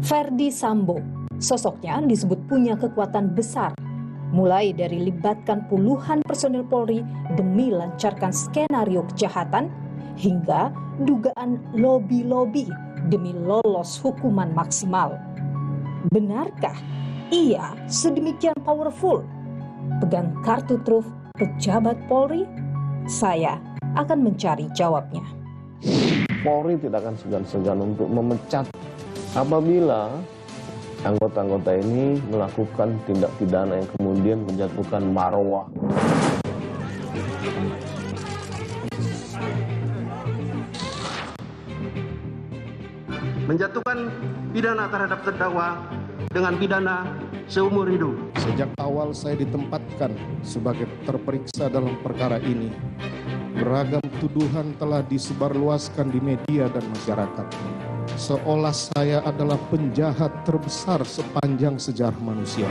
Ferdy Sambo, sosoknya disebut punya kekuatan besar, mulai dari libatkan puluhan personel Polri demi lancarkan skenario kejahatan, hingga dugaan lobi-lobi demi lolos hukuman maksimal. Benarkah ia sedemikian powerful? Pegang kartu truf pejabat Polri? Saya akan mencari jawabnya. Polri tidak akan segan-segan untuk memecat apabila anggota-anggota ini melakukan tindak pidana yang kemudian menjatuhkan marwah. Menjatuhkan pidana terhadap terdakwa dengan pidana seumur hidup. Sejak awal saya ditempatkan sebagai terperiksa dalam perkara ini, beragam tuduhan telah disebarluaskan di media dan masyarakat. Seolah saya adalah penjahat terbesar sepanjang sejarah manusia.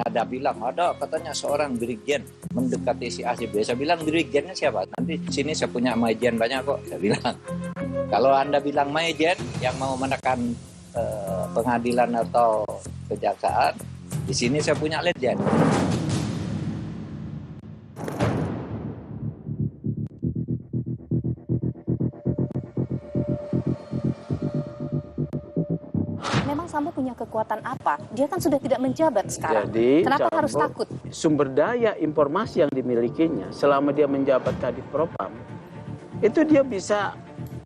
Ada bilang, ada katanya seorang dirigen mendekati si A si B. Saya bilang dirigennya siapa? Nanti sini saya punya majen banyak kok. Saya bilang, kalau Anda bilang majen yang mau menekan pengadilan atau kejaksaan, di sini saya punya legend. Memang Sambo punya kekuatan apa? Dia kan sudah tidak menjabat sekarang. Jadi, kenapa harus takut? Sumber daya informasi yang dimilikinya selama dia menjabat Kadif Propam, itu dia bisa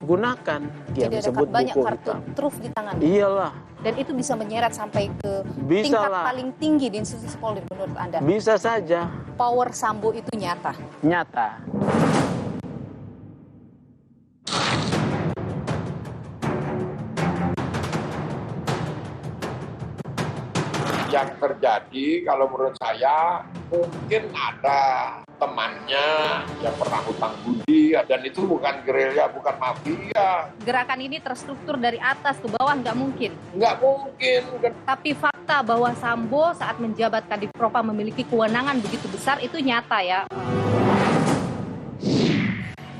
gunakan. Dia jadi disebut ada banyak buku kartu hitam. truf di tangan. Iyalah. Dan itu bisa menyeret sampai ke Bisa tingkat lah. paling tinggi di institusi Polri menurut Anda? Bisa saja. Power Sambo itu nyata. Nyata. Yang terjadi kalau menurut saya mungkin ada temannya yang pernah hutang budi dan itu bukan gerilya, bukan mafia. Gerakan ini terstruktur dari atas ke bawah nggak mungkin. Nggak mungkin. Tapi fakta bahwa Sambo saat menjabat Kadif Propam memiliki kewenangan begitu besar itu nyata ya.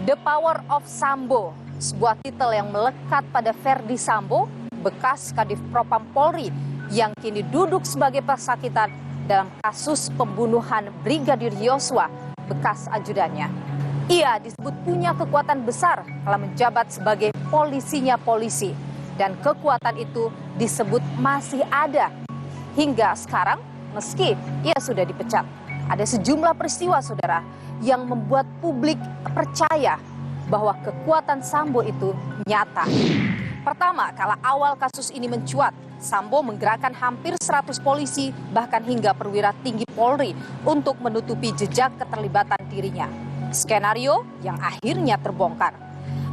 The Power of Sambo, sebuah titel yang melekat pada Ferdy Sambo, bekas Kadif Propam Polri yang kini duduk sebagai pesakitan dalam kasus pembunuhan Brigadir Yosua, bekas ajudannya. Ia disebut punya kekuatan besar kala menjabat sebagai polisinya polisi. Dan kekuatan itu disebut masih ada hingga sekarang meski ia sudah dipecat. Ada sejumlah peristiwa, saudara, yang membuat publik percaya bahwa kekuatan Sambo itu nyata. Pertama, kala awal kasus ini mencuat, Sambo menggerakkan hampir 100 polisi bahkan hingga perwira tinggi Polri untuk menutupi jejak keterlibatan dirinya. Skenario yang akhirnya terbongkar.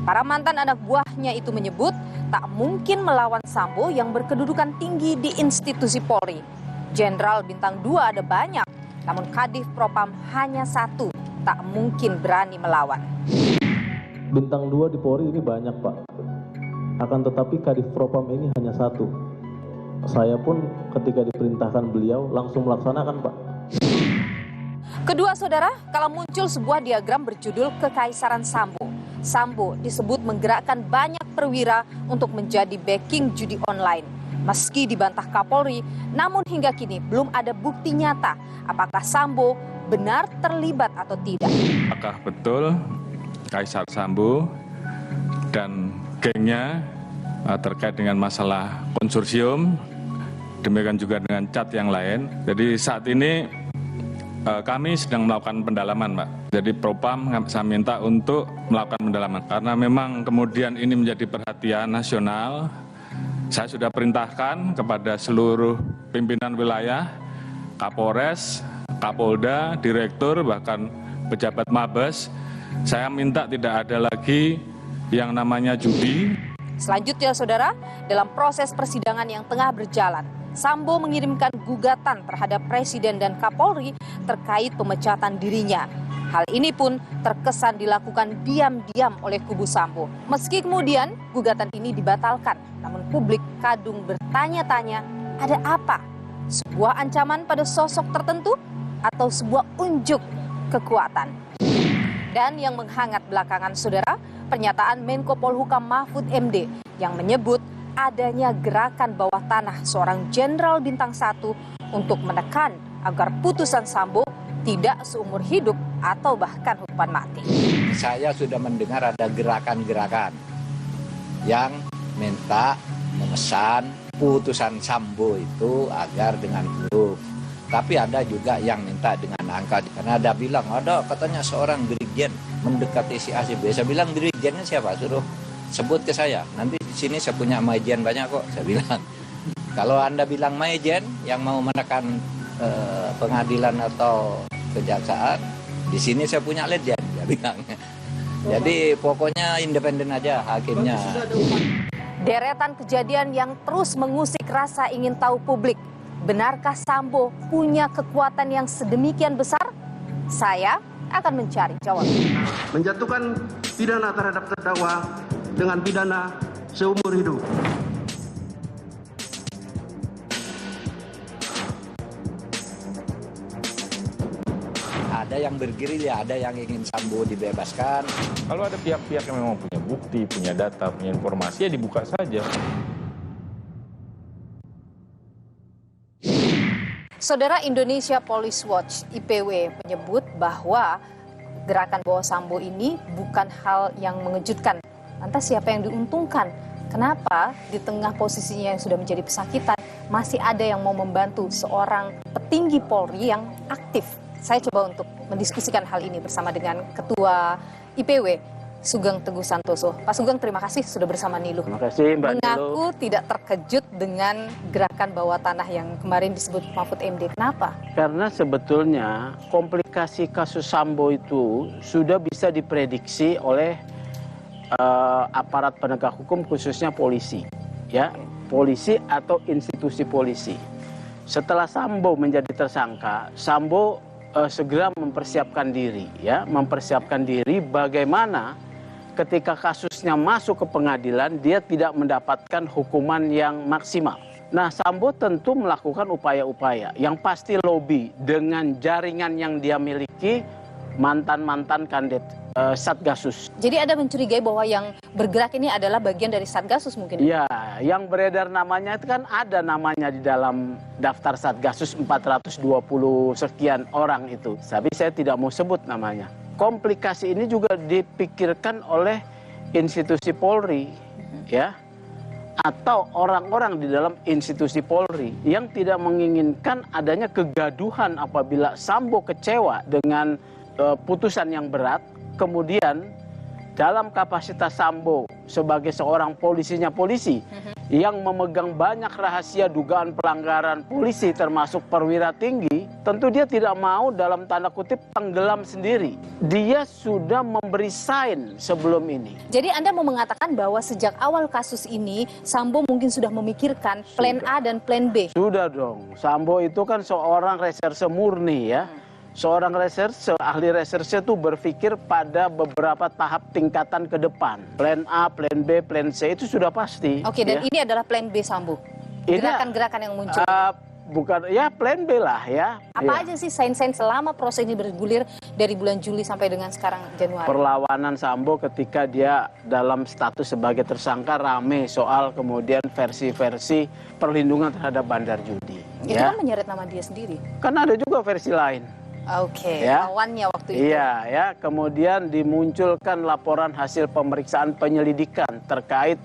Para mantan anak buahnya itu menyebut tak mungkin melawan Sambo yang berkedudukan tinggi di institusi Polri. Jenderal bintang 2 ada banyak, namun Kadif Propam hanya satu, tak mungkin berani melawan. Bintang 2 di Polri ini banyak, Pak. Akan tetapi Kadif Propam ini hanya satu. Saya pun ketika diperintahkan beliau langsung melaksanakan, Pak. Kedua, saudara, kalau muncul sebuah diagram berjudul Kekaisaran Sambo. Sambo disebut menggerakkan banyak perwira untuk menjadi backing judi online. Meski dibantah Kapolri, namun hingga kini belum ada bukti nyata apakah Sambo benar terlibat atau tidak. Apakah betul Kaisar Sambo dan gengnya terkait dengan masalah konsorsium, demikian juga dengan cat yang lain. Jadi saat ini kami sedang melakukan pendalaman, Pak. Jadi Propam saya minta untuk melakukan pendalaman. Karena memang kemudian ini menjadi perhatian nasional, saya sudah perintahkan kepada seluruh pimpinan wilayah, Kapolres, Kapolda, Direktur, bahkan pejabat Mabes, saya minta tidak ada lagi yang namanya judi. Selanjutnya, saudara, dalam proses persidangan yang tengah berjalan, Sambo mengirimkan gugatan terhadap Presiden dan Kapolri terkait pemecatan dirinya. Hal ini pun terkesan dilakukan diam-diam oleh kubu Sambo. Meski kemudian gugatan ini dibatalkan, namun publik kadung bertanya-tanya, ada apa? Sebuah ancaman pada sosok tertentu atau sebuah unjuk kekuatan? Dan yang menghangat belakangan, saudara, pernyataan Menko Polhukam Mahfud MD yang menyebut adanya gerakan bawah tanah seorang Jenderal Bintang 1 untuk menekan agar putusan Sambo tidak seumur hidup atau bahkan hukuman mati. Saya sudah mendengar ada gerakan-gerakan yang minta memesan putusan Sambo itu agar dengan huruf. Tapi ada juga yang minta dengan angka. Karena ada bilang, ada katanya seorang Brigjen mendekati si ACB. Saya bilang, Brigjennya siapa? Suruh sebut ke saya. Nanti di sini saya punya Majen banyak kok. Saya bilang, kalau Anda bilang Majen yang mau menekan pengadilan atau kejaksaan, di sini saya punya Letjen, dia bilang. Jadi pokoknya independen aja hakimnya. Deretan kejadian yang terus mengusik rasa ingin tahu publik. Benarkah Sambo punya kekuatan yang sedemikian besar? Saya akan mencari jawaban. Menjatuhkan pidana terhadap terdakwa dengan pidana seumur hidup. Ada yang bergerilya, ada yang ingin Sambo dibebaskan. Kalau ada pihak-pihak yang memang punya bukti, punya data, punya informasi, ya dibuka saja. Saudara, Indonesia Police Watch (IPW) menyebut bahwa gerakan bawah Sambo ini bukan hal yang mengejutkan. Lantas siapa yang diuntungkan? Kenapa di tengah posisinya yang sudah menjadi pesakitan masih ada yang mau membantu seorang petinggi Polri yang aktif? Saya coba untuk mendiskusikan hal ini bersama dengan Ketua IPW, Sugeng Teguh Santoso. Pak Sugeng, terima kasih sudah bersama Niluh. Terima kasih, Mbak Niluh. Mengaku tidak terkejut dengan gerakan bawah tanah yang kemarin disebut Mahfud MD. Kenapa? Karena sebetulnya komplikasi kasus Sambo itu sudah bisa diprediksi oleh aparat penegak hukum, khususnya polisi, ya, polisi atau institusi polisi. Setelah Sambo menjadi tersangka, Sambo segera mempersiapkan diri, ya, mempersiapkan diri bagaimana ketika kasusnya masuk ke pengadilan dia tidak mendapatkan hukuman yang maksimal. Nah, Sambo tentu melakukan upaya-upaya yang pasti lobby dengan jaringan yang dia miliki, mantan-mantan kandidat Satgasus. Jadi Anda mencurigai bahwa yang bergerak ini adalah bagian dari Satgasus mungkin? Iya, yang beredar namanya itu kan ada namanya di dalam daftar Satgasus 420 sekian orang itu. Tapi saya tidak mau sebut namanya. Komplikasi ini juga dipikirkan oleh institusi Polri, ya, atau orang-orang di dalam institusi Polri yang tidak menginginkan adanya kegaduhan apabila Sambo kecewa dengan putusan yang berat. Kemudian dalam kapasitas Sambo sebagai seorang polisinya polisi yang memegang banyak rahasia dugaan pelanggaran polisi termasuk perwira tinggi, tentu dia tidak mau dalam tanda kutip tenggelam sendiri. Dia sudah memberi sign sebelum ini. Jadi Anda mau mengatakan bahwa sejak awal kasus ini Sambo mungkin sudah memikirkan plan A dan plan B? Sudah dong. Sambo itu kan seorang reserse murni, ya. Seorang reserse, ahli reserse itu berpikir pada beberapa tahap tingkatan ke depan. Plan A, plan B, plan C itu sudah pasti. Oke, dan ini adalah plan B Sambo? Gerakan-gerakan yang muncul? Bukan, ya plan B lah ya. Apa aja sih sign-sign selama proses ini bergulir dari bulan Juli sampai dengan sekarang Januari? Perlawanan Sambo ketika dia dalam status sebagai tersangka rame soal kemudian versi-versi perlindungan terhadap bandar judi. Itu kan menyeret nama dia sendiri. Kan ada juga versi lain. Oke, ya. lawannya waktu itu. Iya, ya. Kemudian dimunculkan laporan hasil pemeriksaan penyelidikan terkait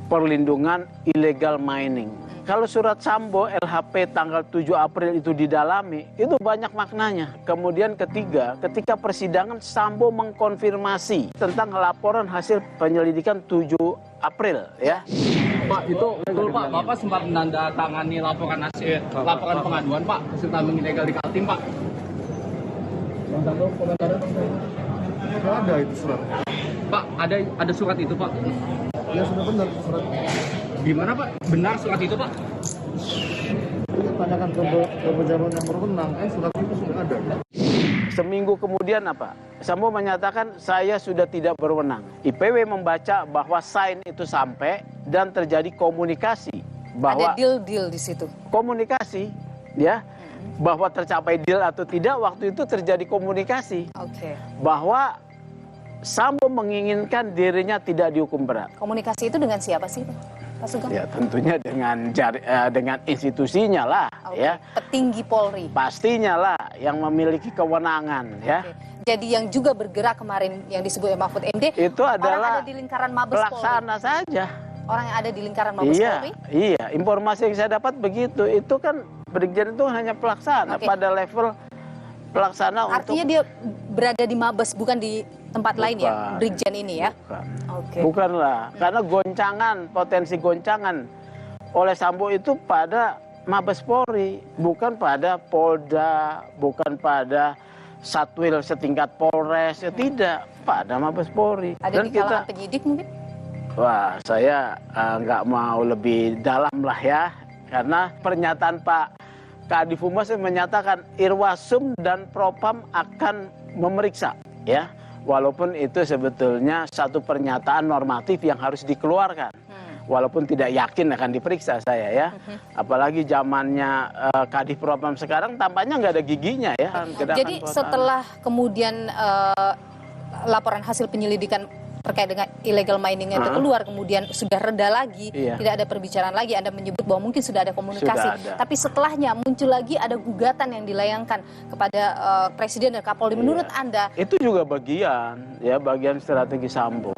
perlindungan illegal mining. Kalau surat Sambo LHP tanggal 7 April itu didalami, itu banyak maknanya. Kemudian ketiga, ketika persidangan Sambo mengkonfirmasi tentang laporan hasil penyelidikan 7 April, ya. Pak, itu betul Pak, Bapak sempat menandatangani laporan hasil laporan pengaduan Pak, hasil tambang ilegal di Kaltim Pak. Nggak ada itu surat. Pak, ada surat itu Pak? Ya sudah benar surat. Gimana Pak? Benar surat itu Pak? Tanyakan ke pejabat yang berwenang, surat itu sudah ada. Seminggu kemudian apa? Sambo menyatakan saya sudah tidak berwenang. IPW membaca bahwa sign itu sampai dan terjadi komunikasi bahwa ada deal-deal di situ. Komunikasi, ya, bahwa tercapai deal atau tidak waktu itu terjadi komunikasi. Oke. Bahwa Sambo menginginkan dirinya tidak dihukum berat. Komunikasi itu dengan siapa sih, Pak Sugeng? Ya tentunya dengan institusinya lah, ya. Petinggi Polri. Pastinya lah yang memiliki kewenangan, ya. Jadi yang juga bergerak kemarin yang disebut Mahfud MD itu adalah orang ada di lingkaran Mabes pelaksana Polri. Saja. Orang yang ada di lingkaran Mabes Polri. Iya, informasi yang saya dapat begitu. Itu kan Brigjen itu hanya pelaksana pada level pelaksana. Artinya dia berada di Mabes, bukan di tempat lain ya, Brigjen ini ya? Bukanlah, karena potensi goncangan oleh Sambo itu pada Mabes Polri, bukan pada Polda, bukan pada Satwil setingkat Polres, ya tidak, pada Mabes Polri. Ada di kalangan penyidik mungkin? Wah, saya nggak mau lebih dalam lah ya, karena pernyataan Pak Kadif Humas menyatakan Irwasum dan Propam akan memeriksa, ya. Walaupun itu sebetulnya satu pernyataan normatif yang harus dikeluarkan. Walaupun tidak yakin akan diperiksa saya ya. Apalagi zamannya Kadif Propam sekarang tampaknya nggak ada giginya ya. Jadi setelah kemudian laporan hasil penyelidikan terkait dengan illegal mining itu keluar, kemudian sudah reda lagi, tidak ada perbicaraan lagi, Anda menyebut bahwa mungkin sudah ada komunikasi. Sudah ada. Tapi setelahnya muncul lagi ada gugatan yang dilayangkan kepada Presiden dan Kapolri. Menurut Anda? Itu juga bagian strategi Sambo.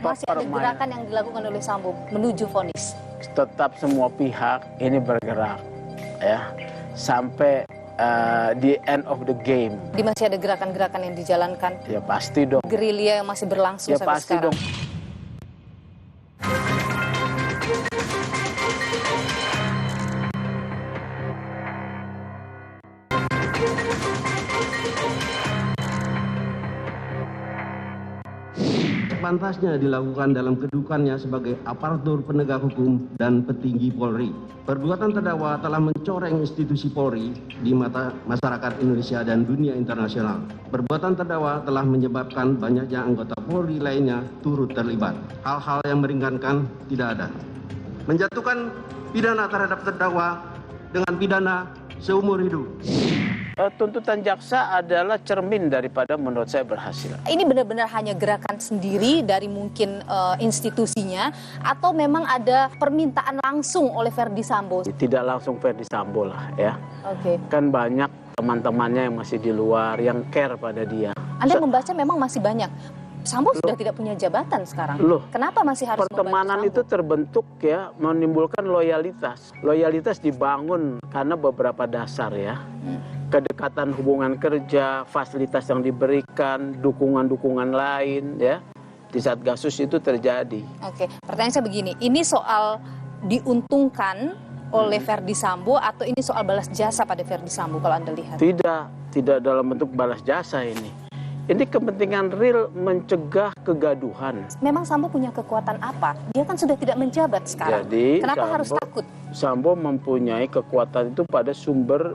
Masih ada gerakan yang dilakukan oleh Sambo menuju vonis. Tetap semua pihak ini bergerak, ya, sampai di end of the game. Di masih ada gerakan-gerakan yang dijalankan. Ya pasti dong. Gerilya yang masih berlangsung sampai pasti sekarang. Dong. Pantasnya dilakukan dalam kedudukannya sebagai aparatur penegak hukum dan petinggi Polri. Perbuatan terdakwa telah mencoreng institusi Polri di mata masyarakat Indonesia dan dunia internasional. Perbuatan terdakwa telah menyebabkan banyaknya anggota Polri lainnya turut terlibat. Hal-hal yang meringankan tidak ada. Menjatuhkan pidana terhadap terdakwa dengan pidana seumur hidup. Tuntutan jaksa adalah cermin daripada menurut saya berhasil. Ini benar-benar hanya gerakan sendiri dari mungkin institusinya atau memang ada permintaan langsung oleh Verdi Sambo? Tidak langsung Verdi Sambo lah ya. Oke. Kan banyak teman-temannya yang masih di luar yang care pada dia. Anda membaca memang masih banyak. Sambo sudah tidak punya jabatan sekarang. Kenapa masih harus pertemanan itu terbentuk ya, menimbulkan loyalitas. Loyalitas dibangun karena beberapa dasar ya. Kedekatan hubungan kerja, fasilitas yang diberikan, dukungan-dukungan lain ya. Di Satgasus itu terjadi. Oke, pertanyaan saya begini, ini soal diuntungkan oleh Verdi Sambo atau ini soal balas jasa pada Verdi Sambo kalau Anda lihat? Tidak dalam bentuk balas jasa ini. Ini kepentingan real mencegah kegaduhan. Memang Sambo punya kekuatan apa? Dia kan sudah tidak menjabat sekarang. Jadi, kenapa harus takut? Sambo mempunyai kekuatan itu pada sumber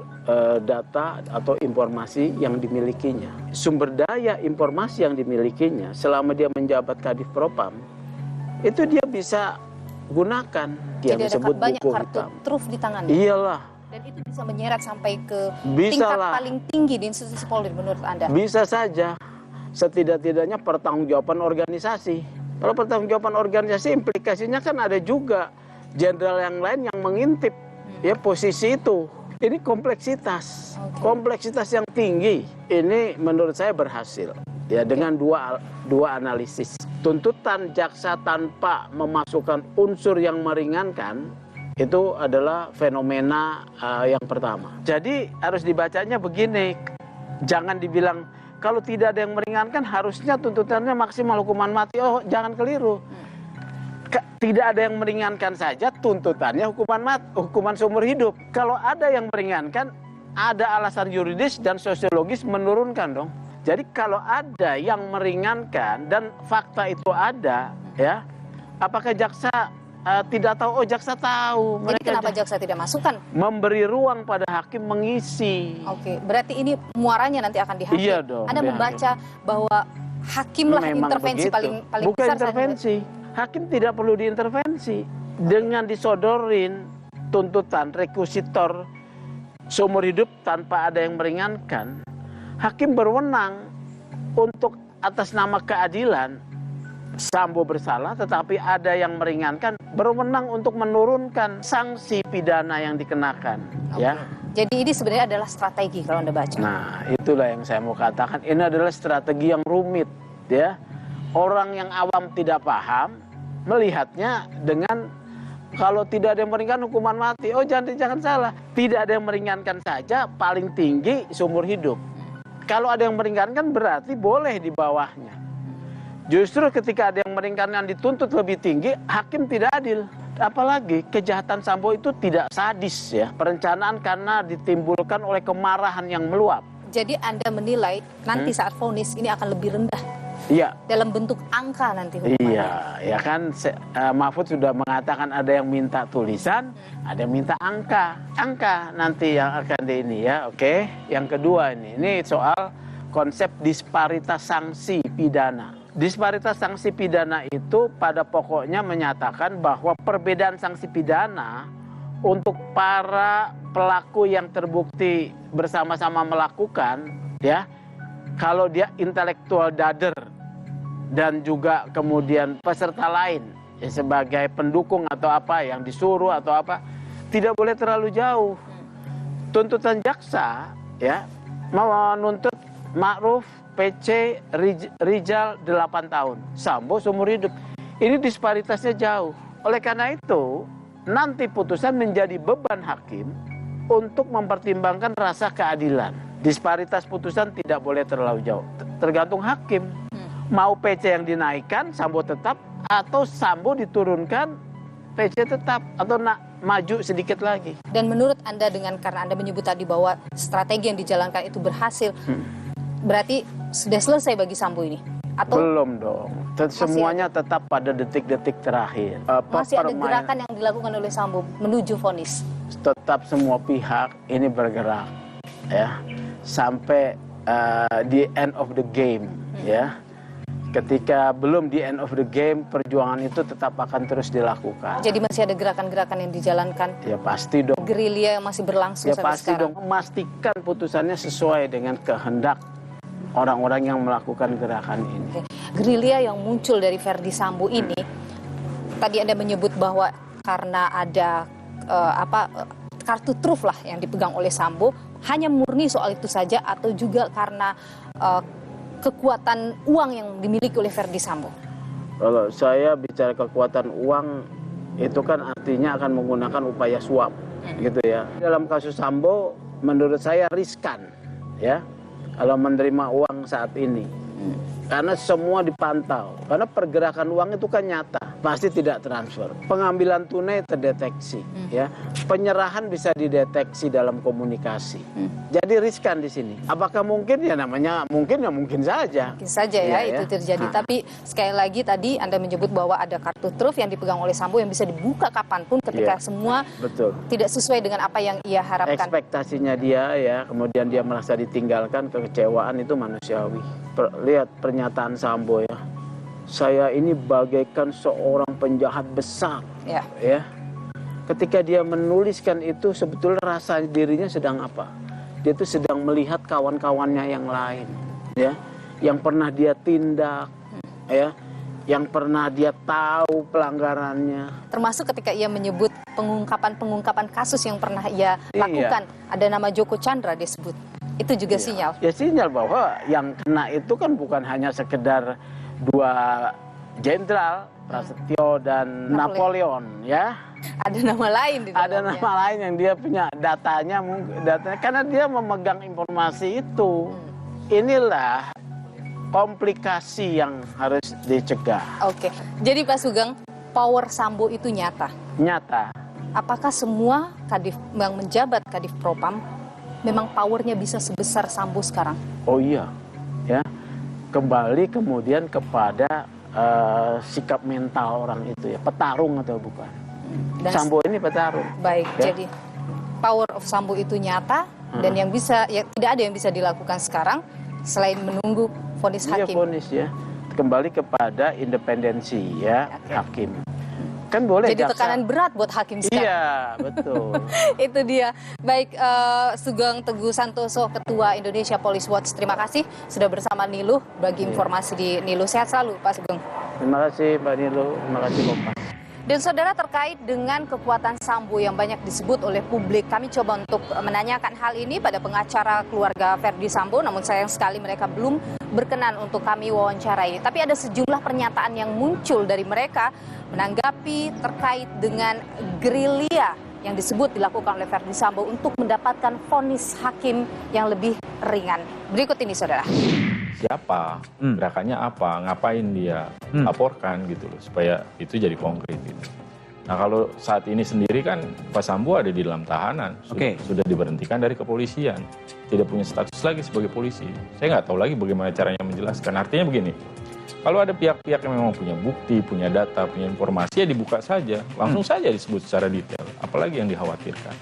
data atau informasi yang dimilikinya. Sumber daya informasi yang dimilikinya selama dia menjabat Kadif Propam, itu dia bisa gunakan. Dia disebut banyak buku kartu hitam. truf di tangannya. Iyalah. Dan itu bisa menyeret sampai ke tingkat paling tinggi di institusi Polri menurut Anda? Bisa saja. Setidak-tidaknya pertanggungjawaban organisasi. Kalau pertanggungjawaban organisasi implikasinya kan ada juga jenderal yang lain yang mengintip ya posisi itu. Ini kompleksitas. Kompleksitas yang tinggi. Ini menurut saya berhasil. Ya dengan dua analisis. Tuntutan jaksa tanpa memasukkan unsur yang meringankan itu adalah fenomena yang pertama. Jadi harus dibacanya begini, jangan dibilang kalau tidak ada yang meringankan harusnya tuntutannya maksimal hukuman mati. Oh, jangan keliru. Tidak ada yang meringankan saja tuntutannya hukuman seumur hidup. Kalau ada yang meringankan, ada alasan yuridis dan sosiologis menurunkan dong. Jadi kalau ada yang meringankan dan fakta itu ada, ya, apakah jaksa tidak tahu, oh jaksa tahu. Jadi kenapa jaksa tidak masukkan? Memberi ruang pada hakim mengisi. Oke, berarti ini muaranya nanti akan di hakim. Iya dong. Anda membaca bahwa hakimlah Memang intervensi begitu. paling Bukan besar. intervensi. Hakim tidak perlu diintervensi. Dengan disodorin tuntutan rekusitor seumur hidup tanpa ada yang meringankan, hakim berwenang untuk atas nama keadilan Sambo bersalah, tetapi ada yang meringankan, berwenang untuk menurunkan sanksi pidana yang dikenakan. Ya. Jadi ini sebenarnya adalah strategi kalau Anda baca. Nah, itulah yang saya mau katakan. Ini adalah strategi yang rumit, ya. Orang yang awam tidak paham melihatnya dengan kalau tidak ada yang meringankan hukuman mati. Oh, jangan salah. Tidak ada yang meringankan saja paling tinggi seumur hidup. Kalau ada yang meringankan berarti boleh di bawahnya. Justru ketika ada yang meringankan dituntut lebih tinggi, hakim tidak adil. Apalagi kejahatan Sambo itu tidak sadis ya. Perencanaan karena ditimbulkan oleh kemarahan yang meluap. Jadi Anda menilai nanti saat vonis ini akan lebih rendah. Iya. Dalam bentuk angka nanti hukumannya. Iya, ya kan Mahfud sudah mengatakan ada yang minta tulisan, ada yang minta angka. Angka nanti yang akan di ini ya, oke. Yang kedua ini soal konsep disparitas sanksi pidana. Disparitas sanksi pidana itu pada pokoknya menyatakan bahwa perbedaan sanksi pidana untuk para pelaku yang terbukti bersama-sama melakukan, ya, kalau dia intelektual dader dan juga kemudian peserta lain ya, sebagai pendukung atau apa yang disuruh atau apa, tidak boleh terlalu jauh. Tuntutan jaksa ya menuntut Ma'ruf PC Rizal 8 tahun, Sambo seumur hidup. Ini disparitasnya jauh. Oleh karena itu, nanti putusan menjadi beban hakim untuk mempertimbangkan rasa keadilan. Disparitas putusan tidak boleh terlalu jauh. Tergantung hakim. Mau PC yang dinaikkan, Sambo tetap, atau Sambo diturunkan, PC tetap, atau maju sedikit lagi. Dan menurut Anda karena Anda menyebut tadi bahwa strategi yang dijalankan itu berhasil, berarti sudah selesai bagi Sambo ini? Atau belum dong. Semuanya tetap pada detik-detik terakhir. Masih ada gerakan yang dilakukan oleh Sambo menuju vonis? Tetap semua pihak ini bergerak ya sampai the end of the game ya. Ketika belum di end of the game, perjuangan itu tetap akan terus dilakukan. Jadi masih ada gerakan-gerakan yang dijalankan? Ya pasti dong. Gerilya yang masih berlangsung ya sampai pasti sekarang? Dong. Memastikan putusannya sesuai dengan kehendak orang-orang yang melakukan gerakan ini. Gerilya yang muncul dari Verdi Sambo ini, tadi Anda menyebut bahwa karena ada kartu truf lah yang dipegang oleh Sambo, hanya murni soal itu saja atau juga karena kekuatan uang yang dimiliki oleh Verdi Sambo? Kalau saya bicara kekuatan uang, itu kan artinya akan menggunakan upaya suap, gitu ya. Dalam kasus Sambo, menurut saya riskan, ya, kalau menerima uang saat ini. Karena semua dipantau, karena pergerakan uang itu kan nyata, pasti tidak transfer. Pengambilan tunai terdeteksi, ya. Penyerahan bisa dideteksi dalam komunikasi. Jadi riskan di sini. Apakah mungkin? Ya namanya mungkin ya mungkin saja. Mungkin saja ya itu terjadi. Tapi sekali lagi tadi Anda menyebut bahwa ada kartu truf yang dipegang oleh Sambo yang bisa dibuka kapanpun ketika semua tidak sesuai dengan apa yang ia harapkan. Ekspektasinya dia ya, kemudian dia merasa ditinggalkan, kekecewaan itu manusiawi. Lihat pernyataan Sambo ya. Saya ini bagaikan seorang penjahat besar. Ya. Ketika dia menuliskan itu, sebetulnya rasa dirinya sedang apa? Dia itu sedang melihat kawan-kawannya yang lain, ya, yang pernah dia tindak, ya, yang pernah dia tahu pelanggarannya. Termasuk ketika ia menyebut pengungkapan kasus yang pernah ia lakukan, ada nama Joko Chandra disebut. Itu juga sinyal. Ya sinyal bahwa yang kena itu kan bukan hanya sekedar dua jenderal, Prasetyo dan Napoleon, ya. Ada nama lain di dalamnya. Ada nama lain yang dia punya datanya karena dia memegang informasi itu. Inilah komplikasi yang harus dicegah. Oke. Jadi Pak Sugeng, power Sambo itu nyata. Nyata. Apakah semua kadif yang menjabat Kadif Propam memang powernya bisa sebesar Sambo sekarang? Oh iya, ya. Kembali kemudian kepada sikap mental orang itu ya, petarung atau bukan. Dan Sambo ini petarung. Baik, Ya. jadi power of Sambo itu nyata dan yang bisa ya tidak ada yang bisa dilakukan sekarang selain menunggu vonis Iya, hakim. vonis ya. Kembali kepada independensi ya hakim. Kan boleh Jadi jaksa. tekanan berat buat hakim sekarang. Iya, betul. Itu dia. Baik, Sugeng Teguh Santoso, Ketua Indonesia Police Watch. Terima kasih sudah bersama Niluh bagi informasi di Niluh. Sehat selalu, Pak Sugeng. Terima kasih Mbak Niluh, terima kasih Kompas. Dan saudara, terkait dengan kekuatan Sambo yang banyak disebut oleh publik, kami coba untuk menanyakan hal ini pada pengacara keluarga Verdi Sambo, namun sayang sekali mereka belum berkenan untuk kami wawancarai. Tapi ada sejumlah pernyataan yang muncul dari mereka menanggapi terkait dengan gerilya yang disebut dilakukan oleh Verdi Sambo untuk mendapatkan vonis hakim yang lebih ringan. Berikut ini saudara. Siapa, gerakannya apa, ngapain dia, laporkan gitu loh, supaya itu jadi konkret gitu. Nah kalau saat ini sendiri kan Pak Sambo ada di dalam tahanan, sudah diberhentikan dari kepolisian, tidak punya status lagi sebagai polisi. Saya nggak tahu lagi bagaimana caranya menjelaskan. Artinya begini, kalau ada pihak-pihak yang memang punya bukti, punya data, punya informasi, ya dibuka saja, langsung saja disebut secara detail, apalagi yang dikhawatirkan.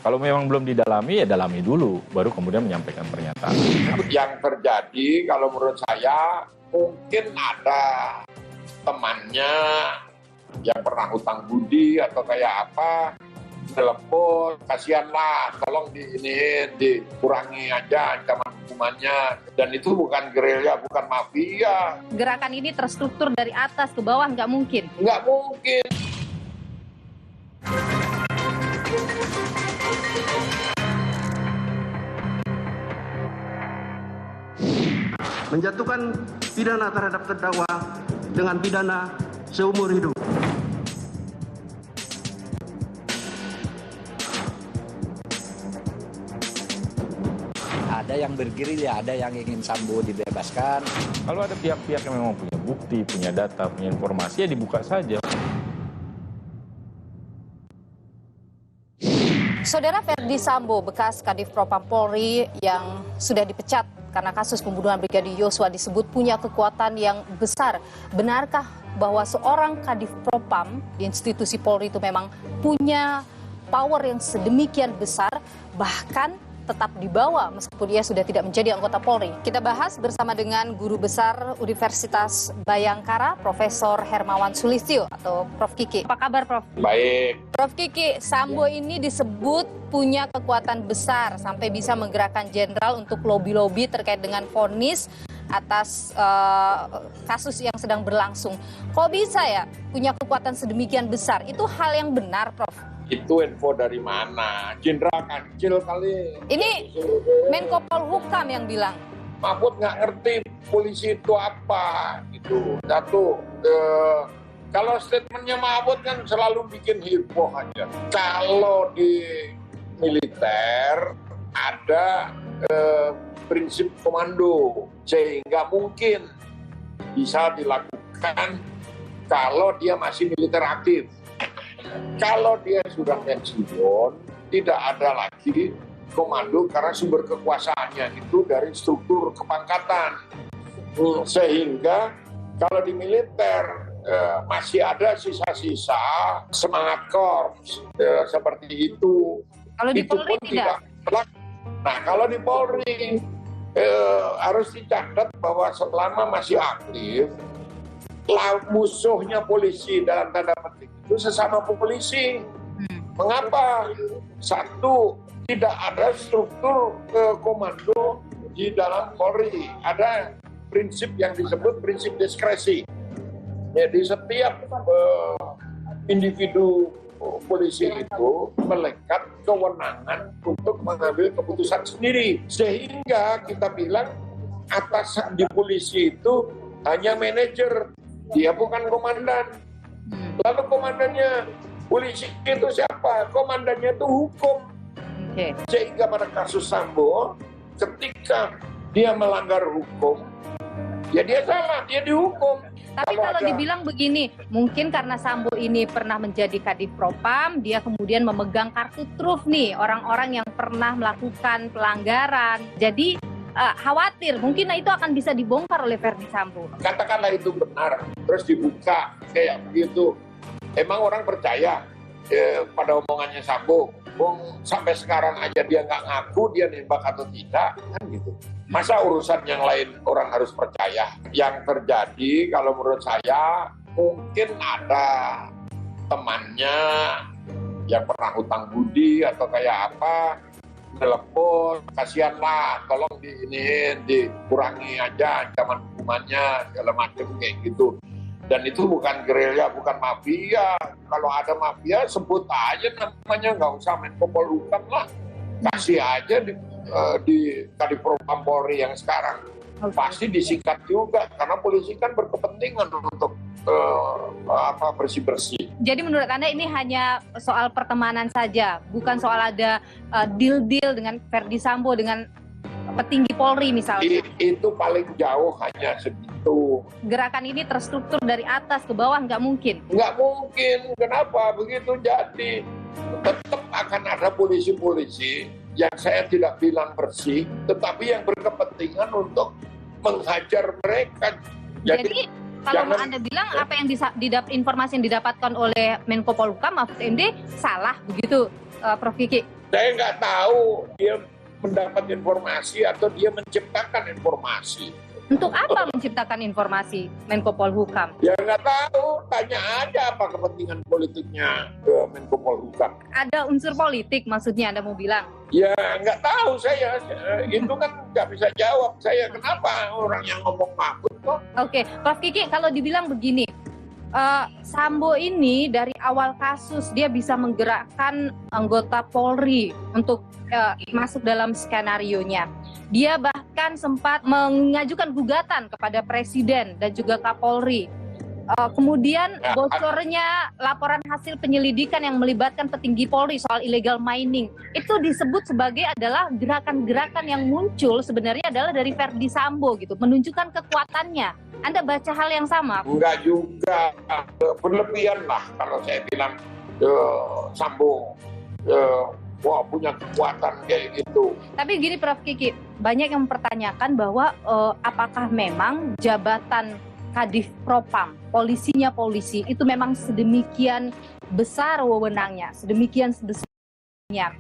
Kalau memang belum didalami, ya dalami dulu, baru kemudian menyampaikan pernyataan. Yang terjadi kalau menurut saya mungkin ada temannya yang pernah hutang budi atau kayak apa, telepon, kasihanlah, tolong dikurangi aja ancaman hukumannya. Dan itu bukan gerilya, bukan mafia. Gerakan ini terstruktur dari atas ke bawah, nggak mungkin. Nggak mungkin. Menjatuhkan pidana terhadap terdakwa dengan pidana seumur hidup. Ada yang bergerilya, ada yang ingin Sambo dibebaskan. Kalau ada pihak-pihak yang memang punya bukti, punya data, punya informasi, ya dibuka saja. Saudara Verdi Sambo, bekas Kadif Propam Polri yang sudah dipecat karena kasus pembunuhan Brigadir Yosua disebut punya kekuatan yang besar. Benarkah bahwa seorang Kadif Propam di institusi Polri itu memang punya power yang sedemikian besar, bahkan tetap dibawa meskipun dia sudah tidak menjadi anggota Polri? Kita bahas bersama dengan Guru Besar Universitas Bayangkara, Profesor Hermawan Sulistyo atau Prof. Kiki. Apa kabar, Prof? Baik. Prof. Kiki, Sambo ini disebut punya kekuatan besar sampai bisa menggerakkan jenderal untuk lobi-lobi terkait dengan vonis atas kasus yang sedang berlangsung. Kok bisa ya punya kekuatan sedemikian besar? Itu hal yang benar, Prof? Itu info dari mana? Jenderal Kancil kali. Ini Menko Polhukam yang bilang. Mahfud nggak ngerti polisi itu apa gitu. Satu, kalau statementnya Mahfud kan selalu bikin heboh aja. Kalau di militer ada prinsip komando sehingga mungkin bisa dilakukan kalau dia masih militer aktif. Kalau dia sudah pensiun, tidak ada lagi komando karena sumber kekuasaannya itu dari struktur kepangkatan. Sehingga kalau di militer masih ada sisa-sisa semangat korps seperti itu. Kalau di itu Polri pun tidak. Nah, kalau di Polri harus dicatat bahwa selama masih aktif, musuhnya polisi dalam tanda petik itu sesama polisi. Mengapa? Satu, tidak ada struktur komando di dalam Polri. Ada prinsip yang disebut prinsip diskresi. Jadi setiap individu polisi itu melekat kewenangan untuk mengambil keputusan sendiri. Sehingga kita bilang atasan di polisi itu hanya manajer, dia bukan komandan. Lalu komandannya polisi itu siapa? Komandannya itu hukum. Sehingga pada kasus Sambo, ketika dia melanggar hukum, ya dia salah, dia dihukum. Tapi kalau dibilang begini, mungkin karena Sambo ini pernah menjadi Kadif Propam, dia kemudian memegang kartu truf nih orang-orang yang pernah melakukan pelanggaran. Jadi khawatir mungkin itu akan bisa dibongkar oleh Verdi Sambo. Katakanlah itu benar, terus dibuka kayak begitu. Emang orang percaya pada omongannya Sambo. Sampai sekarang aja dia nggak ngaku dia nembak atau tidak, kan gitu. Masa urusan yang lain orang harus percaya? Yang terjadi kalau menurut saya mungkin ada temannya yang pernah hutang budi atau kayak apa, telepon, kasihan lah, tolong dikurangi aja ancaman hukumannya, segala macam kayak gitu. Dan itu bukan gerilya, bukan mafia. Kalau ada mafia, sebut aja namanya, nggak usah Menko Polhukam lah. Kasih aja di Kadifropam Polri yang sekarang. Pasti disikat juga, karena polisi kan berkepentingan untuk bersih-bersih. Jadi menurut Anda ini hanya soal pertemanan saja, bukan soal ada deal-deal dengan Verdi Sambo, dengan petinggi Polri misalnya? Itu paling jauh hanya segitu. Gerakan ini terstruktur dari atas ke bawah, nggak mungkin? Nggak mungkin. Kenapa? Begitu jadi. Tetap akan ada polisi-polisi yang saya tidak bilang bersih, tetapi yang berkepentingan untuk menghajar mereka. Jadi kalau Anda bilang apa yang informasi yang didapatkan oleh Menko Polhukam Mahfud MD salah begitu, Prof. Kiki? Saya nggak tahu dia mendapat informasi atau dia menciptakan informasi. Untuk apa menciptakan informasi Menko Polhukam? Ya nggak tahu, tanya aja apa kepentingan politiknya Menko Polhukam. Ada unsur politik maksudnya Anda mau bilang? Ya nggak tahu saya, itu kan nggak bisa jawab saya, kenapa orang yang ngomong Mahfud kok. Oke, Prof. Kiki, kalau dibilang begini, Sambo ini dari awal kasus dia bisa menggerakkan anggota Polri untuk masuk dalam skenario-nya. Dia bahkan sempat mengajukan gugatan kepada Presiden dan juga Kapolri. Kemudian bocornya laporan hasil penyelidikan yang melibatkan petinggi Polri soal illegal mining itu disebut sebagai adalah gerakan-gerakan yang muncul sebenarnya adalah dari Verdi Sambo gitu, menunjukkan kekuatannya. Anda baca hal yang sama? Enggak juga, berlebihan lah kalau saya bilang Sambo wah punya kekuatan kayak gitu. Tapi gini Prof. Kiki, banyak yang mempertanyakan bahwa apakah memang jabatan Kadif Propam, polisinya polisi, itu memang sedemikian besar wewenangnya, sedemikian besarnya.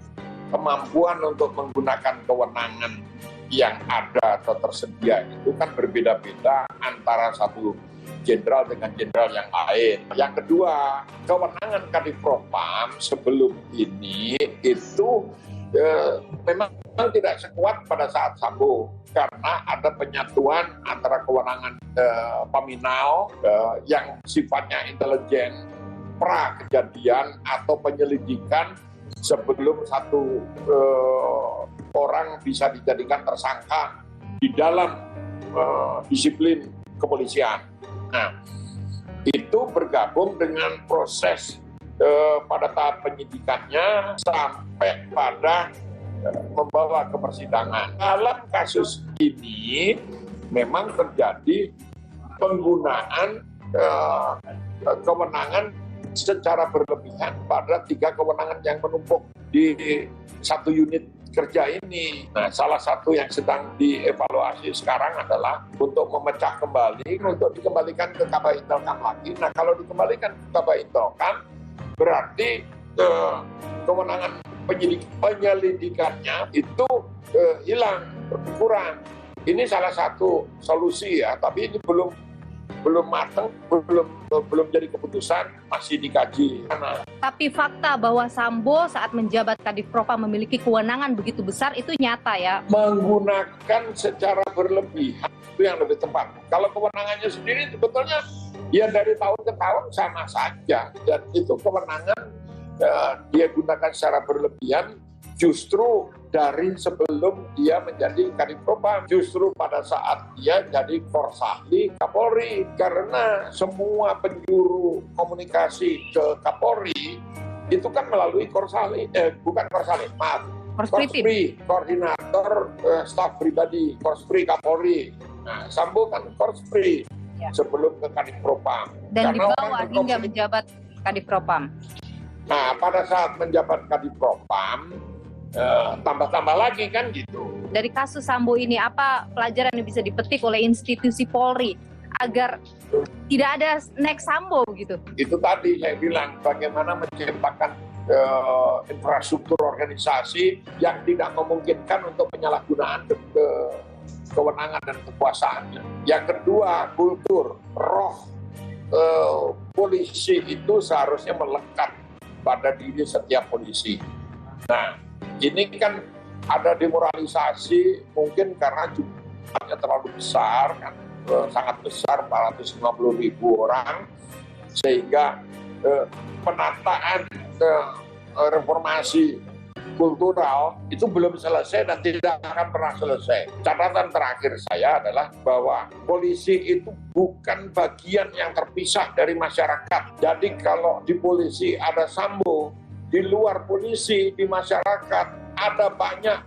Kemampuan untuk menggunakan kewenangan yang ada atau tersedia itu kan berbeda-beda antara satu jenderal dengan jenderal yang lain. Yang kedua, kewenangan Kadif Propam sebelum ini itu memang tidak sekuat pada saat Sambo, karena ada penyatuan antara kewenangan Paminal yang sifatnya intelijen pra kejadian atau penyelidikan sebelum satu orang bisa dijadikan tersangka di dalam disiplin kepolisian. Nah, itu bergabung dengan proses pada tahap penyidikannya sampai pada membawa ke persidangan. Dalam kasus ini memang terjadi penggunaan kewenangan secara berlebihan pada 3 kewenangan yang menumpuk di satu unit kerja ini. Nah, salah satu yang sedang dievaluasi sekarang adalah untuk memecah kembali, untuk dikembalikan ke Kabah Intelkam lagi. Nah, kalau dikembalikan ke Kabah Intelkam, berarti kewenangan penyelidikannya itu hilang, berkurang. Ini salah satu solusi ya, tapi ini belum matang, belum jadi keputusan, masih dikaji. Tapi fakta bahwa Sambo saat menjabat Kadif Propam memiliki kewenangan begitu besar itu nyata ya? Menggunakan secara berlebihan itu yang lebih tepat. Kalau kewenangannya sendiri sebetulnya ya dari tahun ke tahun sama saja, dan itu kewenangan dia gunakan secara berlebihan justru dari sebelum dia menjadi Kadif Propam, justru pada saat dia jadi Korsahli Kapolri, karena semua penjuru komunikasi ke Kapolri itu kan melalui Korsahli, Korspri, koordinator staf pribadi, Korspri Kapolri. Nah, Sambo kan Korspri sebelum ke Kadif Propam. Dan dibawa hingga menjabat Kadif Propam. Nah, pada saat menjabat Kadif Propam, tambah-tambah lagi kan gitu. Dari kasus Sambo ini, apa pelajaran yang bisa dipetik oleh institusi Polri agar tidak ada next Sambo gitu. Itu tadi saya bilang bagaimana menciptakan infrastruktur organisasi yang tidak memungkinkan untuk penyalahgunaan kewenangan dan kekuasaannya. Yang kedua, kultur, roh polisi itu seharusnya melekat pada diri setiap polisi. Nah, ini kan ada demoralisasi mungkin karena jumlahnya terlalu besar, kan sangat besar, 450.000 orang, sehingga penataan reformasi kultural itu belum selesai dan tidak akan pernah selesai. Catatan terakhir saya adalah bahwa polisi itu bukan bagian yang terpisah dari masyarakat. Jadi kalau di polisi ada Sambo, di luar polisi, di masyarakat ada banyak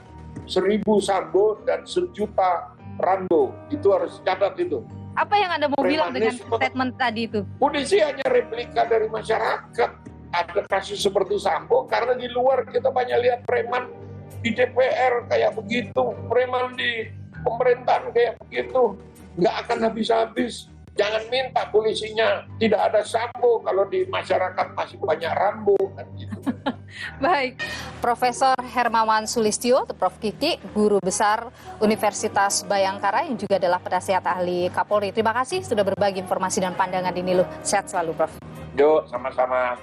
1.000 Sambo dan 1 juta Rambo. Itu harus catat itu. Apa yang Anda mau bilang dengan statement tadi itu? Polisi hanya replika dari masyarakat. Ada kasus seperti Sambo karena di luar kita banyak lihat preman di DPR kayak begitu, preman di pemerintahan kayak begitu, nggak akan habis-habis. Jangan minta polisinya tidak ada Sambo kalau di masyarakat masih banyak Rambo. Kan gitu. Baik, Profesor Hermawan Sulistyo atau Prof. Kiki, Guru Besar Universitas Bayangkara yang juga adalah penasihat ahli Kapolri. Terima kasih sudah berbagi informasi dan pandangan ini loh. Sehat selalu, Prof. Yuk, sama-sama.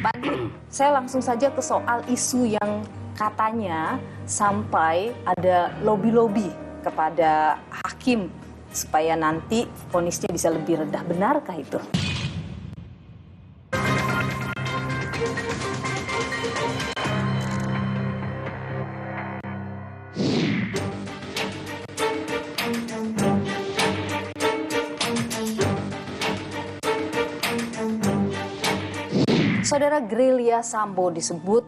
Pak Andi, saya langsung saja ke soal isu yang katanya sampai ada lobby-lobby kepada hakim supaya nanti vonisnya bisa lebih rendah. Benarkah itu? Saudara, gerilya Sambo disebut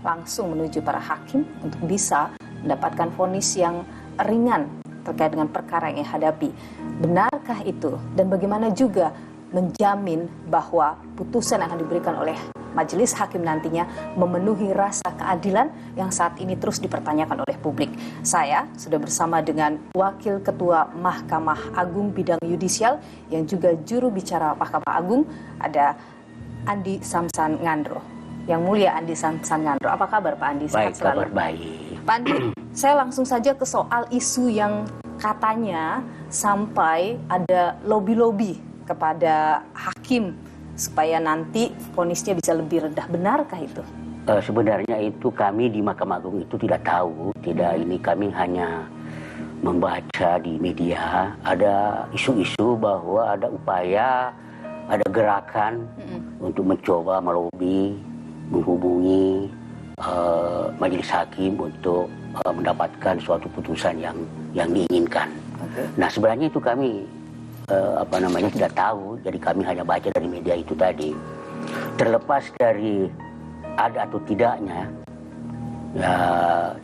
langsung menuju para hakim untuk bisa mendapatkan vonis yang ringan terkait dengan perkara yang dihadapi. Benarkah itu? Dan bagaimana juga menjamin bahwa putusan yang akan diberikan oleh majelis hakim nantinya memenuhi rasa keadilan yang saat ini terus dipertanyakan oleh publik. Saya sudah bersama dengan Wakil Ketua Mahkamah Agung Bidang Yudisial yang juga juru bicara Mahkamah Agung, ada Andi Samsan Ngandro. Yang mulia Andi Samsan Ngandro. Apa kabar Pak Andi? Baik, kabar baik. Pak Andi, saya langsung saja ke soal isu yang katanya sampai ada lobby-lobby kepada hakim supaya nanti vonisnya bisa lebih rendah. Benarkah itu? Sebenarnya itu kami di Mahkamah Agung itu tidak tahu. Tidak, ini kami hanya membaca di media ada isu-isu bahwa ada upaya, ada gerakan untuk mencoba melobi, menghubungi majelis hakim untuk mendapatkan suatu putusan yang diinginkan. Nah, sebenarnya itu kami tidak tahu, jadi kami hanya baca dari media itu tadi. Terlepas dari ada atau tidaknya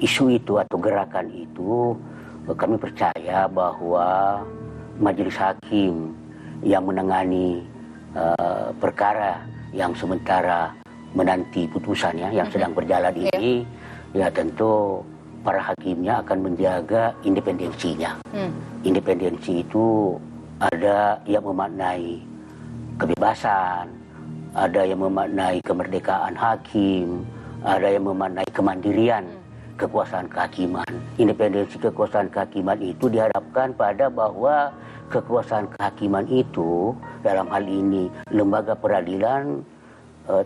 isu itu atau gerakan itu, kami percaya bahwa majelis hakim yang menangani perkara yang sementara menanti putusannya yang sedang berjalan ini, ya tentu para hakimnya akan menjaga independensinya. Independensi itu ada yang memaknai kebebasan, ada yang memaknai kemerdekaan hakim, ada yang memaknai kemandirian kekuasaan kehakiman. Independensi kekuasaan kehakiman itu diharapkan pada bahwa kekuasaan kehakiman itu dalam hal ini lembaga peradilan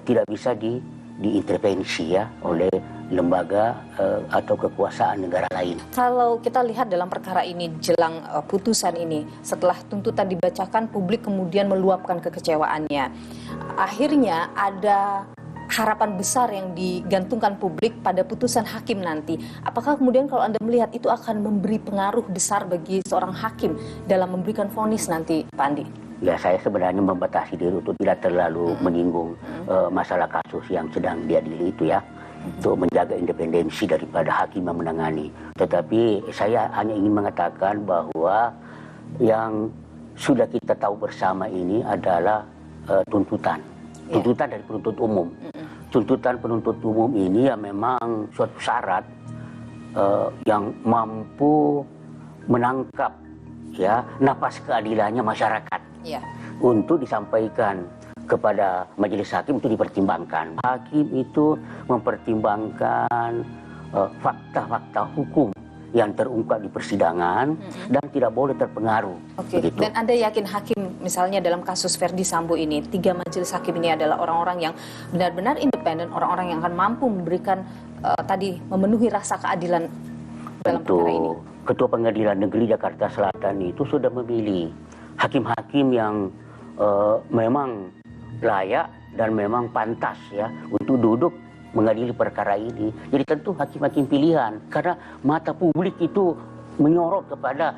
tidak bisa diintervensi ya oleh lembaga atau kekuasaan negara lain. Kalau kita lihat dalam perkara ini jelang putusan ini, setelah tuntutan dibacakan, publik kemudian meluapkan kekecewaannya. Akhirnya ada harapan besar yang digantungkan publik pada putusan hakim nanti. Apakah kemudian kalau Anda melihat itu akan memberi pengaruh besar bagi seorang hakim dalam memberikan vonis nanti, Pak Andi? Ya, saya sebenarnya membatasi diri untuk tidak terlalu menyinggung masalah kasus yang sedang diadili itu ya, untuk menjaga independensi daripada hakim yang menangani. Tetapi saya hanya ingin mengatakan bahwa yang sudah kita tahu bersama ini adalah tuntutan dari penuntut umum. Tuntutan penuntut umum ini ya memang suatu syarat yang mampu menangkap ya napas keadilannya masyarakat. untuk disampaikan kepada majelis hakim untuk dipertimbangkan. Hakim itu mempertimbangkan fakta-fakta hukum yang terungkap di persidangan dan tidak boleh terpengaruh. Oke. Dan Anda yakin hakim misalnya dalam kasus Verdi Sambo ini, 3 majelis hakim ini adalah orang-orang yang benar-benar independen, orang-orang yang akan mampu memberikan memenuhi rasa keadilan dalam perkara ini? Ketua Pengadilan Negeri Jakarta Selatan itu sudah memilih hakim-hakim yang memang layak dan memang pantas ya untuk duduk mengadili perkara ini. Jadi tentu hakim-hakim pilihan, karena mata publik itu menyorot kepada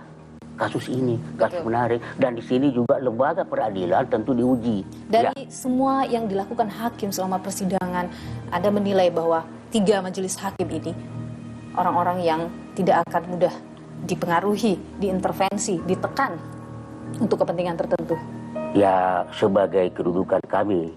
kasus ini, kasus menarik, dan di sini juga lembaga peradilan tentu diuji. Dari semua yang dilakukan hakim selama persidangan, Anda menilai bahwa 3 majelis hakim ini orang-orang yang tidak akan mudah dipengaruhi, diintervensi, ditekan untuk kepentingan tertentu. Ya, sebagai kedudukan kami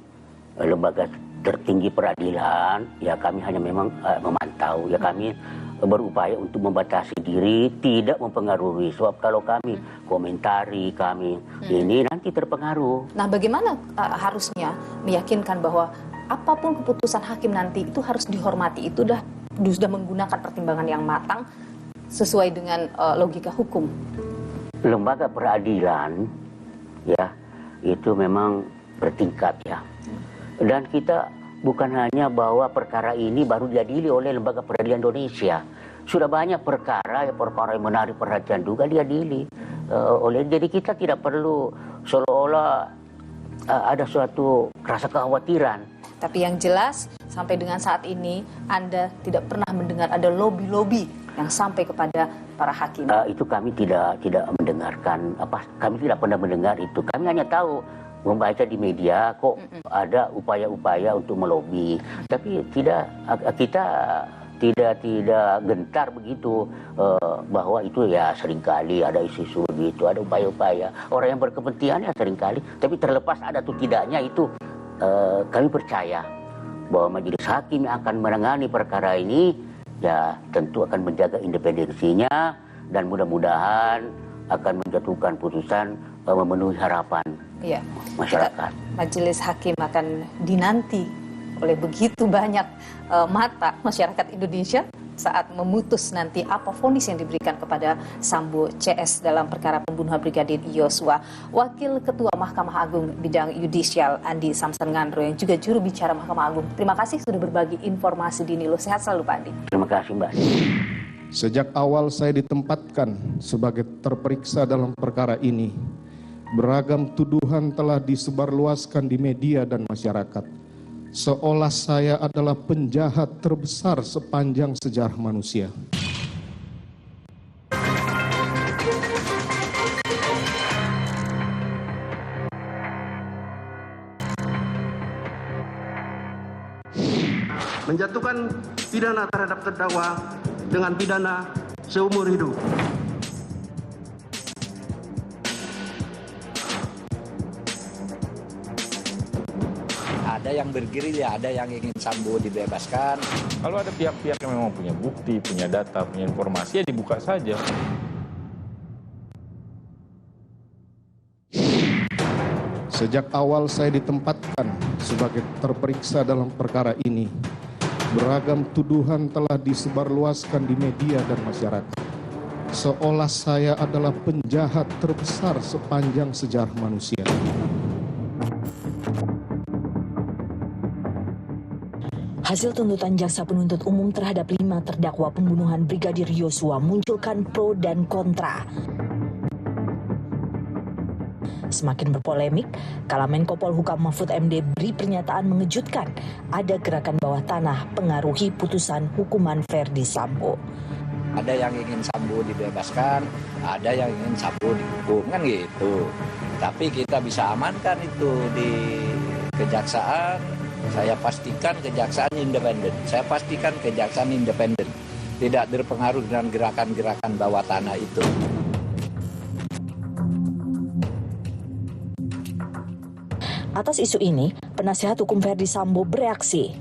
lembaga tertinggi peradilan, ya kami hanya memang memantau, ya kami berupaya untuk membatasi diri, tidak mempengaruhi. Sebab kalau kami komentari, kami ini nanti terpengaruh. Nah, bagaimana harusnya meyakinkan bahwa apapun keputusan hakim nanti itu harus dihormati, itu sudah menggunakan pertimbangan yang matang sesuai dengan logika hukum? Lembaga peradilan, ya itu memang bertingkat ya. Dan kita bukan hanya bahwa perkara ini baru diadili oleh Lembaga Peradilan Indonesia. Sudah banyak perkara yang menarik perhatian juga diadili oleh. Jadi kita tidak perlu seolah-olah ada suatu rasa kekhawatiran. Tapi yang jelas sampai dengan saat ini Anda tidak pernah mendengar ada lobby-lobby yang sampai kepada para hakim. Itu kami tidak mendengarkan. Kami tidak pernah mendengar itu. Kami hanya tahu, membaca di media kok ada upaya-upaya untuk melobi, tapi kita tidak gentar begitu bahwa itu ya seringkali ada isu-isu gitu, ada upaya-upaya orang yang berkepentingan ya seringkali, tapi terlepas ada atau tidaknya itu kami percaya bahwa majelis hakim yang akan menangani perkara ini ya tentu akan menjaga independensinya dan mudah-mudahan akan menjatuhkan putusan memenuhi harapan masyarakat. Majelis hakim akan dinanti oleh begitu banyak mata masyarakat Indonesia saat memutus nanti apa vonis yang diberikan kepada Sambo CS dalam perkara pembunuhan Brigadir Yosua. Wakil Ketua Mahkamah Agung Bidang Yudisial Andi Samsan Ngandro yang juga juru bicara Mahkamah Agung. Terima kasih sudah berbagi informasi di Nilo. Sehat selalu Pak Andi. Terima kasih Mbak. Sejak awal saya ditempatkan sebagai terperiksa dalam perkara ini, beragam tuduhan telah disebarluaskan di media dan masyarakat, seolah saya adalah penjahat terbesar sepanjang sejarah manusia. Menjatuhkan pidana terhadap terdakwa dengan pidana seumur hidup. Ada yang bergerilya, ada yang ingin Sambo dibebaskan. Kalau ada pihak-pihak yang memang punya bukti, punya data, punya informasi, ya dibuka saja. Sejak awal saya ditempatkan sebagai terperiksa dalam perkara ini, beragam tuduhan telah disebarluaskan di media dan masyarakat, seolah saya adalah penjahat terbesar sepanjang sejarah manusia. Hasil tuntutan jaksa penuntut umum terhadap 5 terdakwa pembunuhan Brigadir Yosua munculkan pro dan kontra. Semakin berpolemik, kala Menko Polhukam Mahfud MD beri pernyataan mengejutkan ada gerakan bawah tanah pengaruhi putusan hukuman Verdi Sambo. Ada yang ingin Sambo dibebaskan, ada yang ingin Sambo dihukum, kan gitu. Tapi kita bisa amankan itu di kejaksaan. Saya pastikan kejaksaan independen. Saya pastikan kejaksaan independen. Tidak terpengaruh dengan gerakan-gerakan bawah tanah itu. Atas isu ini, penasihat hukum Verdi Sambo bereaksi.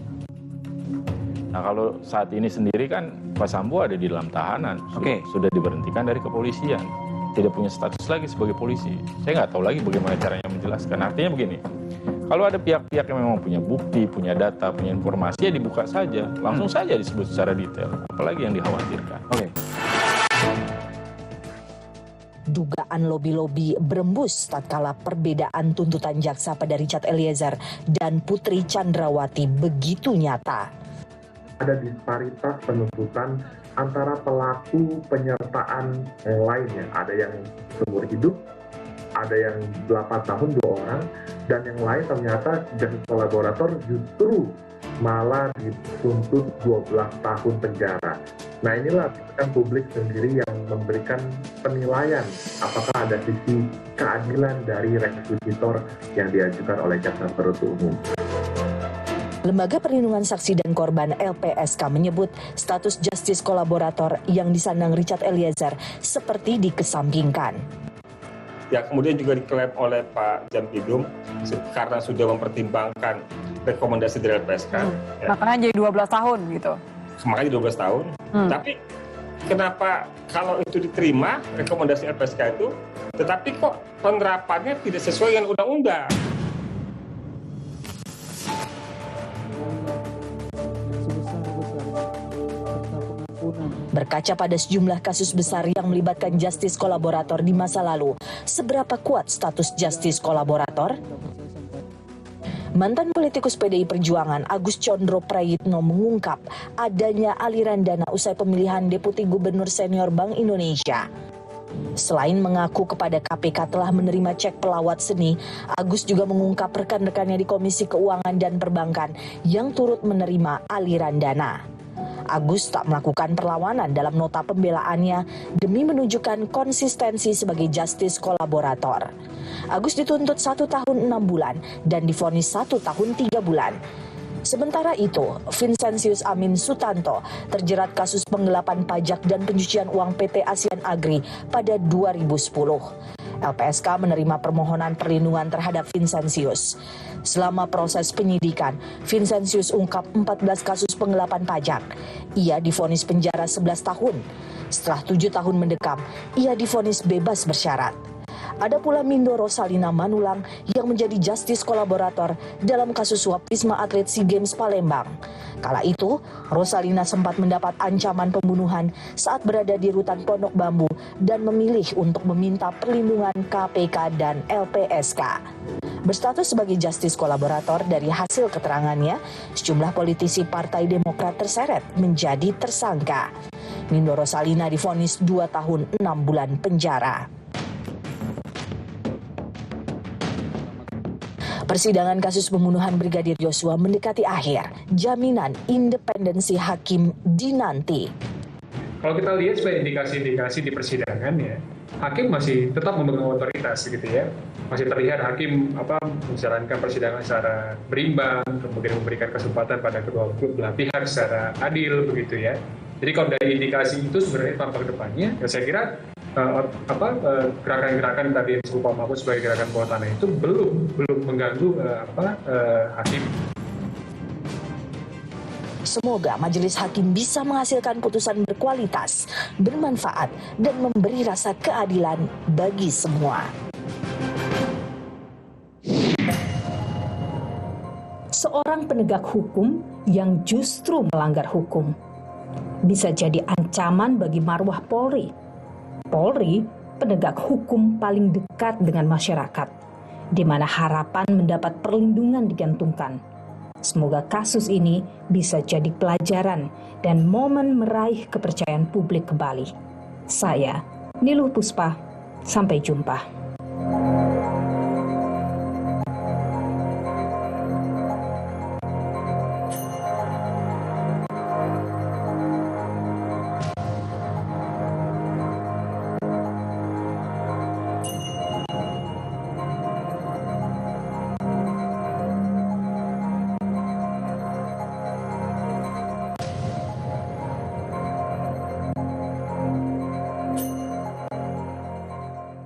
Nah kalau saat ini sendiri kan Pak Sambo ada di dalam tahanan, sudah diberhentikan dari kepolisian. tidak punya status lagi sebagai polisi. Saya nggak tahu lagi bagaimana caranya menjelaskan. Artinya begini, kalau ada pihak-pihak yang memang punya bukti, punya data, punya informasi, ya dibuka saja, langsung saja disebut secara detail. Apalagi yang dikhawatirkan. Dugaan lobi-lobi berembus tatkala perbedaan tuntutan jaksa pada Richard Eliezer dan Putri Chandrawati begitu nyata. Ada disparitas penuntutan antara pelaku penyertaan yang lainnya. Ada yang seumur hidup, ada yang 8 tahun 2 orang, dan yang lain ternyata justice kolaborator justru malah dituntut 12 tahun penjara. Nah inilah kan publik sendiri yang memberikan penilaian apakah ada sisi keadilan dari rekusitor yang diajukan oleh jaksa penuntut umum. Lembaga Perlindungan Saksi dan Korban LPSK menyebut status justice kolaborator yang disandang Richard Eliezer seperti dikesampingkan. Ya, kemudian juga diklaim oleh Pak Jampidum karena sudah mempertimbangkan rekomendasi dari LPSK. Ya. Makanya jadi 12 tahun gitu. Makanya 12 tahun. Tapi kenapa kalau itu diterima rekomendasi LPSK itu, tetapi kok penerapannya tidak sesuai dengan undang-undang? Berkaca pada sejumlah kasus besar yang melibatkan justice kolaborator di masa lalu, seberapa kuat status justice kolaborator? Mantan politikus PDI Perjuangan Agus Condro Prayitno mengungkap adanya aliran dana usai pemilihan Deputi Gubernur Senior Bank Indonesia. Selain mengaku kepada KPK telah menerima cek pelawat seni, Agus juga mengungkap rekan-rekannya di Komisi Keuangan dan Perbankan yang turut menerima aliran dana. Agus tak melakukan perlawanan dalam nota pembelaannya demi menunjukkan konsistensi sebagai justice kolaborator. Agus dituntut 1 tahun 6 bulan dan divonis 1 tahun 3 bulan. Sementara itu, Vincentius Amin Sutanto terjerat kasus penggelapan pajak dan pencucian uang PT Asian Agri pada 2010. LPSK menerima permohonan perlindungan terhadap Vincentius. Selama proses penyidikan, Vincentius ungkap 14 kasus penggelapan pajak. Ia divonis penjara 11 tahun. Setelah 7 tahun mendekam, ia divonis bebas bersyarat. Ada pula Mindo Rosalina Manulang yang menjadi justice kolaborator dalam kasus suap Wisma Atlet SEA Games Palembang. Kala itu, Rosalina sempat mendapat ancaman pembunuhan saat berada di rutan Pondok Bambu dan memilih untuk meminta perlindungan KPK dan LPSK. Berstatus sebagai justice kolaborator, dari hasil keterangannya, sejumlah politisi Partai Demokrat terseret menjadi tersangka. Mindo Rosalina divonis 2 tahun 6 bulan penjara. Persidangan kasus pembunuhan Brigadir Yosua mendekati akhir. Jaminan independensi hakim dinanti. Kalau kita lihat sebagai indikasi-indikasi di persidangan ya, hakim masih tetap memegang otoritas gitu ya. Masih terlihat hakim menjalankan persidangan secara berimbang, kemudian memberikan kesempatan pada kedua belah pihak secara adil begitu ya. Jadi kalau dari indikasi itu sebenarnya tampak depannya, ya saya kira gerakan-gerakan tadi yang disebut Pak Mahfud sebagai gerakan bawah tanah itu belum mengganggu hakim. Semoga majelis hakim bisa menghasilkan putusan berkualitas, bermanfaat, dan memberi rasa keadilan bagi semua. Seorang penegak hukum yang justru melanggar hukum bisa jadi ancaman bagi marwah Polri. Polri, penegak hukum paling dekat dengan masyarakat, di mana harapan mendapat perlindungan digantungkan. Semoga kasus ini bisa jadi pelajaran dan momen meraih kepercayaan publik kembali. Saya, Niluh Puspa, sampai jumpa.